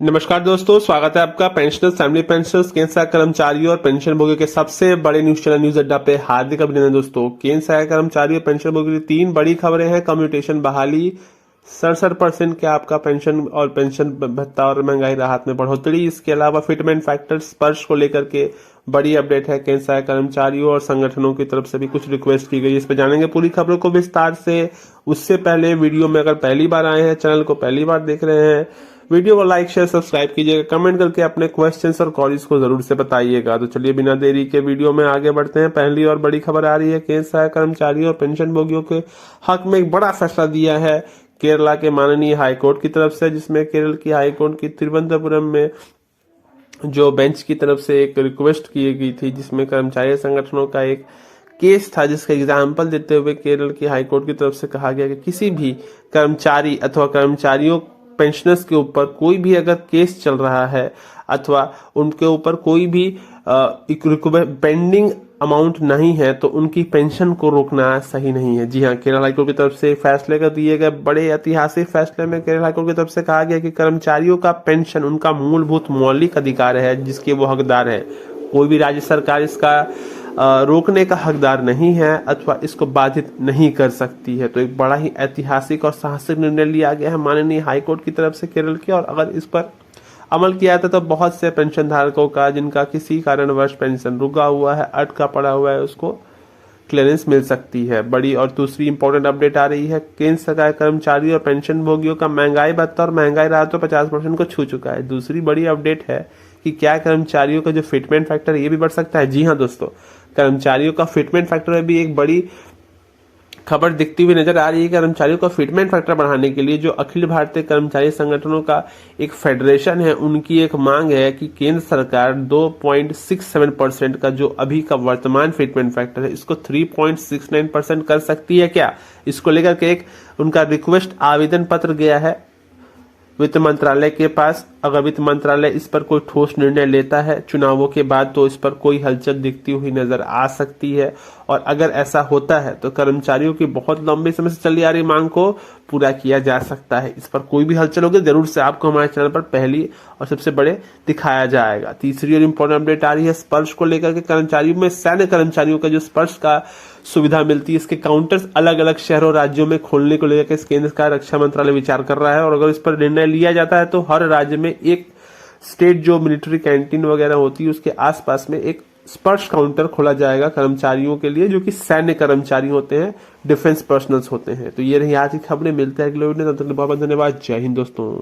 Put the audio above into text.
नमस्कार दोस्तों, स्वागत है आपका पेंशनर्स, फैमिली पेंशनर्स, केंद्र सरकार कर्मचारियों और पेंशन भोगियों के सबसे बड़े न्यूज चैनल न्यूज अड्डा पे हार्दिक अभिनंदन। दोस्तों, केंद्र सरकार कर्मचारियों और पेंशन भोगियों की 3 बड़ी खबरें हैं। कम्यूटेशन बहाली, 67% के आपका पेंशन और पेंशन भत्ता और महंगाई राहत में बढ़ोतरी। इसके अलावा फिटमेंट फैक्टर स्पर्श को लेकर के बड़ी अपडेट है। केंद्र सरकार कर्मचारियों और संगठनों की तरफ से भी कुछ रिक्वेस्ट की गई, इस पर जानेंगे पूरी खबरों को विस्तार से। उससे पहले वीडियो में अगर पहली बार आए हैं, चैनल को पहली बार देख रहे हैं, वीडियो को लाइक शेयर सब्सक्राइब कीजिएगा, कमेंट करके अपने क्वेश्चंस और क्वेरीज को जरूर से बताइएगा। तो चलिए बिना देरी के वीडियो में आगे बढ़ते हैं। पहली और बड़ी खबर आ रही है, केंद्र सरकार कर्मचारियों और पेंशन भोगियों के हक में एक बड़ा फैसला दिया है केरला के माननीय हाईकोर्ट की तरफ से, जिसमें केरल की हाईकोर्ट की तिरुवनंतपुरम में जो बेंच की तरफ से एक रिक्वेस्ट की गई थी, जिसमें कर्मचारी संगठनों का एक केस था, जिसका एग्जाम्पल देते हुए केरल की हाईकोर्ट की तरफ से कहा गया कि किसी भी कर्मचारी अथवा कर्मचारियों पेंशनर्स के ऊपर कोई भी अगर केस चल रहा है अथवा उनके ऊपर कोई भी पेंडिंग अमाउंट नहीं है, तो उनकी पेंशन को रोकना सही नहीं है। जी हाँ, केरल हाईकोर्ट की तरफ से फैसले कर दिए गए बड़े ऐतिहासिक फैसले में केरल हाईकोर्ट की तरफ से कहा गया कि कर्मचारियों का पेंशन उनका मूलभूत मौलिक अधिकार है, जिसके वो हकदार है। कोई भी राज्य सरकार इसका रोकने का हकदार नहीं है अथवा इसको बाधित नहीं कर सकती है। तो एक बड़ा ही ऐतिहासिक और साहसिक निर्णय लिया गया है माननीय हाईकोर्ट की तरफ से केरल के, और अगर इस पर अमल किया जाता तो बहुत से पेंशन धारकों का, जिनका किसी कारणवश पेंशन रुका हुआ है, अटका पड़ा हुआ है, उसको क्लियरेंस मिल सकती है। बड़ी और दूसरी इंपॉर्टेंट अपडेट आ रही है, केंद्र सरकार कर्मचारी और पेंशन भोगियों का महंगाई भत्ता और महंगाई राहत तो 50% को छू चुका है। दूसरी बड़ी अपडेट है कि क्या कर्मचारियों का जो फिटमेंट फैक्टर ये भी बढ़ सकता है। जी हाँ दोस्तों, कर्मचारियों का फिटमेंट फैक्टर में भी एक बड़ी खबर दिखती हुई नजर आ रही है। कर्मचारियों का फिटमेंट फैक्टर बढ़ाने के लिए जो अखिल भारतीय कर्मचारी संगठनों का एक फेडरेशन है, उनकी एक मांग है कि केंद्र सरकार 2.67% का जो अभी का वर्तमान फिटमेंट फैक्टर है, इसको 3.69% कर सकती है क्या। इसको लेकर के एक उनका रिक्वेस्ट आवेदन पत्र गया है वित्त मंत्रालय के पास। अगर वित्त मंत्रालय इस पर कोई ठोस निर्णय लेता है चुनावों के बाद, तो इस पर कोई हलचल दिखती हुई नजर आ सकती है। और अगर ऐसा होता है तो कर्मचारियों की बहुत लंबे समय से चली आ रही मांग को पूरा किया जा सकता है। इस पर कोई भी हलचल होगी जरूर से आपको हमारे चैनल पर पहली और सबसे बड़े दिखाया जाएगा। तीसरी और इम्पोर्टेंट अपडेट आ रही है स्पर्श को लेकर के। कर्मचारियों में सैन्य कर्मचारियों का जो स्पर्श का सुविधा मिलती है, इसके काउंटर्स अलग अलग शहरों राज्यों में खोलने को लेकर केंद्र का रक्षा मंत्रालय विचार कर रहा है। और अगर इस पर निर्णय लिया जाता है तो हर राज्य में एक स्टेट जो मिलिट्री कैंटीन वगैरह होती है, उसके आसपास में एक स्पर्श काउंटर खोला जाएगा कर्मचारियों के लिए, जो कि सैन्य कर्मचारी होते हैं, डिफेंस पर्सनल्स होते हैं। तो ये रही आज की खबरें। मिलते हैं अगले वीडियो में, तब तक बहुत बहुत धन्यवाद। जय हिंद दोस्तों।